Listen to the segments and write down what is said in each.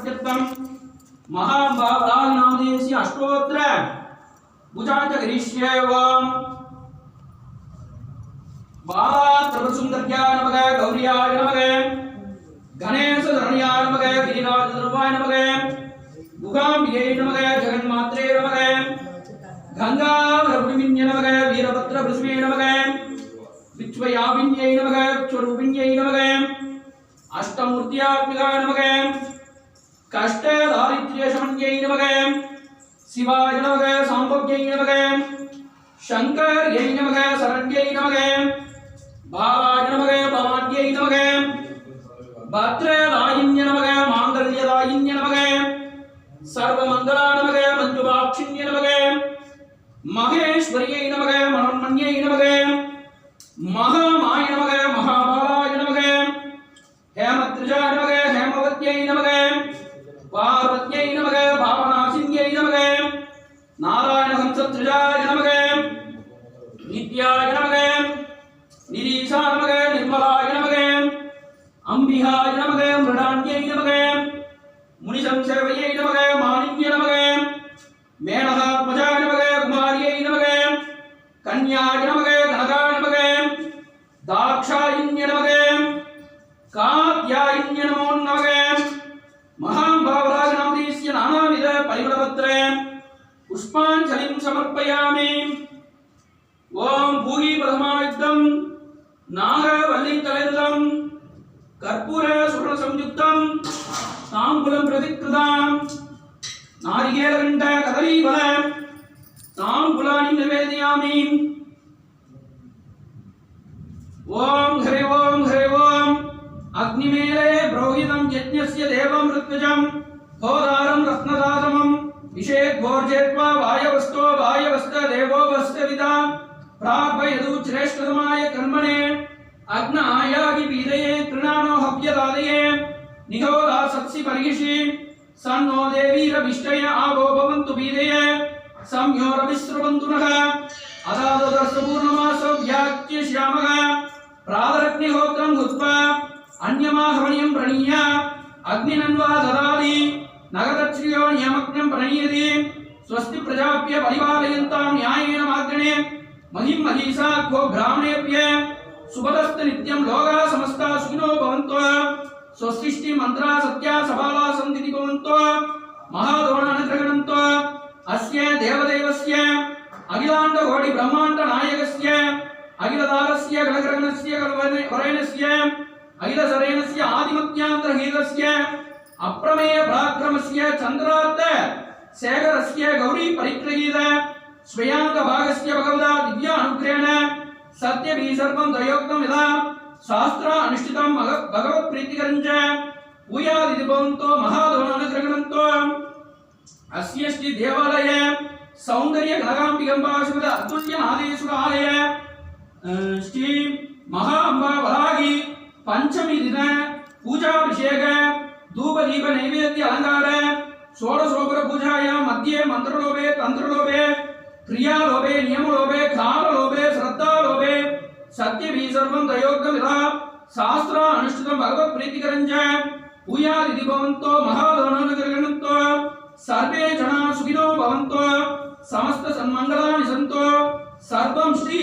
प्रत्यर्थम महाभावराजनामदेवस्य अष्टोत्तर पूजांच करिष्ये ओम बालात्रवसुंदर्याय नमः गौर्याय नमः गणेशधरण्याय नमः गिरिराजधर्वाय नमः गुगाम्बिके नमः जगन्मात्रे नमः गंगाधरपुण्य नमः वीरभद्रभृस्मे नमः विश्वयापिन्यै नमः विश्वरूपिण्यै नमः अष्टमूर्त्यात्मिकाय नमः कष्टदारिद्र्यशमन्यै नमः शिवाय नमः सांभव्यै नमः शंकर्यै नमः शरण्यै नमः भावाय नमः भवान्यै नमः भद्रदायिन्य नमः मांगल्यदायिन्य नमः सर्वमंगलाय नमः मंजुभाक्षिण्य नमः महेश्वर्यै नमः मनोन्मन्यै नमः महामाय नमः महाबालाय नमः हेमत्रिजाय नमः हेमवत्यै नमः पार्वत्यै नमः भावनासिन्यै नमः नारायण हंसत्रिजाय नमः नित्याय नमः निरीशाय नमः निर्मलाय नमः अंबिकाय नमः मृडान्यै नमः मुनिसंसेवयै नमः मानिन्य नमः मेनकात्मजाय नमः कुमार्यै नमः कन्याय नमः गणकाय नमः दाक्षायिन्य नमः कात्यायिन्य नमो नमः महाभावराजनामदेवस्य नानाविध परिमलपत्रे पुष्पाञ्जलिं समर्पयामि ओम भूहि प्रथमायुक्तं नागवल्लीतलेन्दं कर्पूर सुवर्ण संयुक्तं ताम्बूलं प्रतिकृतां नारिकेलघण्ट कदलीफल ताम्बूलानि निवेदयामि ओम हरे ओम अग्निमेले ब्रोहितं यज्ञस्य देवं ऋत्विजं होदारं रत्नदातमं विषेद्भोर्जेत्वा वायवस्तो वायवस्त देवो वस्तविदा प्रापयदु श्रेष्ठतमाय कर्मणे अग्नायागि पीदये तृणानो हव्यदादये निहोदा सत्सि परिगिषि सन्नो देवीरभिष्टय आवो भवन्तु पीदये संयोरविस्रवन्तु नः अदाददर्शपूर्णमासो व्याख्य श्यामः प्रातरग्निहोत्रं हुत्वा अन्यमाहवणीयं प्रणीय अग्निनन्वा ददाति नगदश्रियो नियमग्नं प्रणीयति स्वस्ति प्रजाभ्य परिपालयन्तां न्यायेन मार्गणे महिं महिषा गो ब्राह्मणेभ्य सुभदस्त नित्यं लोकाः समस्ताः सुखिनो भवन्तु स्वस्तिष्टि मन्त्रा सत्या सबाला सन्दिति भवन्तु महादोणानुग्रहणन्तु अस्य देवदेवस्य अखिलाण्ड कोटि ब्रह्माण्ड नायकस्य अखिलदारस्य गणग्रहणस्य वरेण्यस्य अखिलसरेणस्य आदिमत्यान्तरहीतस्य अप्रमेय पराक्रमस्य चन्द्रार्थ शेखरस्य गौरी परिग्रहीत स्वयांग भागस्य भगवता दिव्य अनुग्रहेण सत्यभि सर्वं दयोक्तं यदा शास्त्र अनुष्ठितं भगवत् प्रीतिकरं च भूयादिति भवन्तो महादोणानुग्रहणन्तो अस्य श्री देवालय सौन्दर्य गणकाम्बिकम्बाशुद अतुल्य नादेश्वर आलय श्री महा अम्बा वरागी पंचमी दिन पूजाभिषेक धूप दीप नैवेद्य अलंकार षोडशोपचार पूजायां मध्ये मंत्रलोभे तंत्रलोभे क्रियालोभे नियमलोभे काललोभे श्रद्धालोभे सत्यभि सर्वं दयोक्तं यथा शास्त्र अनुष्ठितं भगवत् प्रीतिकरं च भूयादिति भवन्तो महादोणानुग्रहणन्तो सर्वे जनाः सुखिनो भवन्तु समस्त सन्मंगलानि सन्तु सर्वं श्री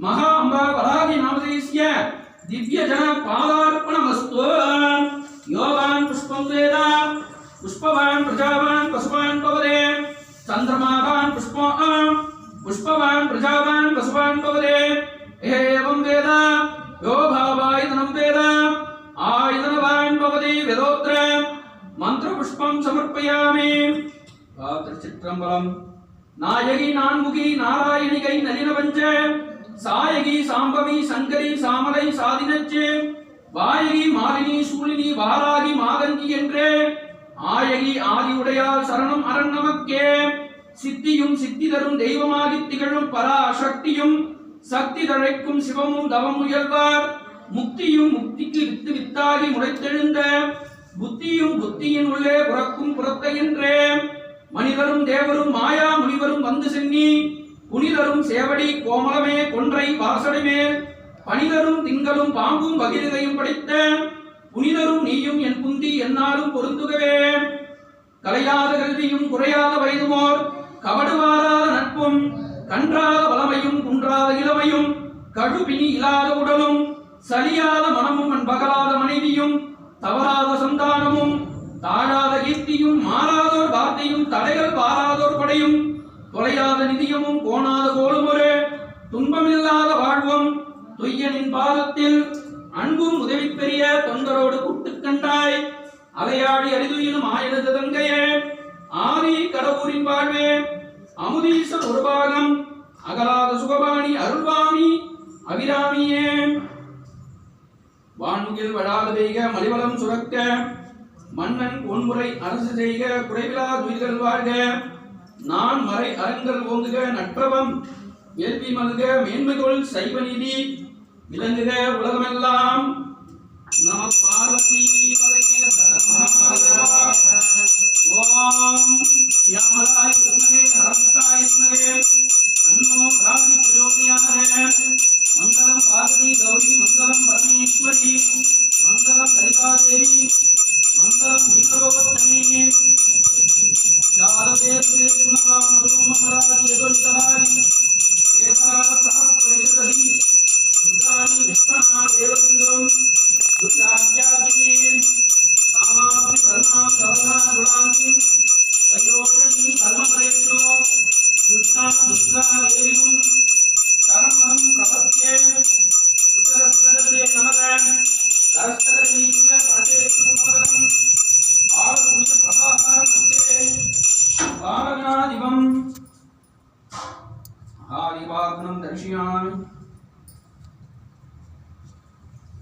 महा अम्बा वरागी नामदेवस्य दिव्य जन पादार्पणमस्तु योगान् पुष्पं वेद पुष्पवान् प्रजावान् पशुवान् पवदे चन्द्रमावान् पुष्पवान् प्रजावान् पशुवान् पवदे एवं वेद यो भावायतनं वेद आयतनवान् पवदे वेदोत्र मंत्रपुष्पं समर्पयामि திருச்சிற்றம்பலம் நாயகி நான்முகி நாராயணிகை நளினபஞ்ச சாயகி சாம்பவி சங்கரி சாமலை சாதினச்சு வாயகி மாலினி சூலினி வாராகி மாதங்கி என்றே ஆயகி ஆதியுடையால் சரணம் அரண் நமக்கே சித்தியும் சித்தி தரும் தெய்வமாகி திகழும் பராசக்தியும் சக்தி தழைக்கும் சிவமும் தவம் முயல்வார் முக்தியும் முக்திக்கு வித்து வித்தாகி முளைத்தெழுந்த புத்தியும் புத்தியின் உள்ளே புறக்கும் புறத்தையென்றே மனிதரும் தேவரும் மாயா முனிவரும் வந்து சென்னி புனிதரும் சேவடி கோமலமே கொன்றை வாசடைமேல் பனிதரும் திங்களும் பாம்பும் பகிர்கையும் படைத்த புனிதரும் நீயும் என் குந்தி என்னாலும் பொருந்துகவே கலையாத கல்வியும் குறையாத வயதுமோர் கவடுவாராத நட்பும் கன்றாத வளமையும் குன்றாத இளமையும் கழுபினி இல்லாத உடலும் சலியாத மனமும் பகலாத மனைவியும் தவறாத சந்தானமும் தாழாத கீர்த்தியும் மாறாதோர் வார்த்தையும் தடைகள் வாராதோர் படையும் தொலையாத நிதியமும் கோணாத கோளுமொரு துன்பமில்லாத வாழ்வும் துய்யனின் பாதத்தில் அன்பும் உதவி பெரிய தொண்டரோடு கூட்டுக் கண்டாய் அலையாடி அரிதுயிலும் ஆயிரது தங்கையே ஆதி கடவுரின் வாழ்வே அமுதீசர் ஒரு பாகம் அகலாத சுகபாணி அருள்வாணி அபிராமியே வான்முகில் வடாத பெய்க மலிவளம் சுரக்க மன்னன் பொன்முறை அரசு செய்க குறைவிலா துயில்கள் வாழ்க நான் மறை அரங்கல் ஓங்குக நட்பவம் வேள்வி மல்க மேன்மைகொள் சைவ நீதி விளங்குக உலகமெல்லாம் நம பார்வதி ஓம் யாமலாய் வித்மகே ஹரஸ்தாய் வித்மகே தன்னோ காந்தி பிரச்சோதயாத் மங்களம் பார்வதி கௌரி மங்களம் பரமேஸ்வரி மங்களம் லலிதா தேவி மங்களம் நீலலோச்சனே யாதவேர்தே குணகாம் மதுமமராஜி யதோலிதஹாரி ஏகராசா பரிஷததி துர்காணி விஷ்ணா தேவலிங்கம் துர்காத்யாகினே சாமாத்ரி வர்ணா கவனா குணாந்தி வயோஷணி கர்மபரேஷோ துஷ்டா துர்கா தேவியும் சரமம்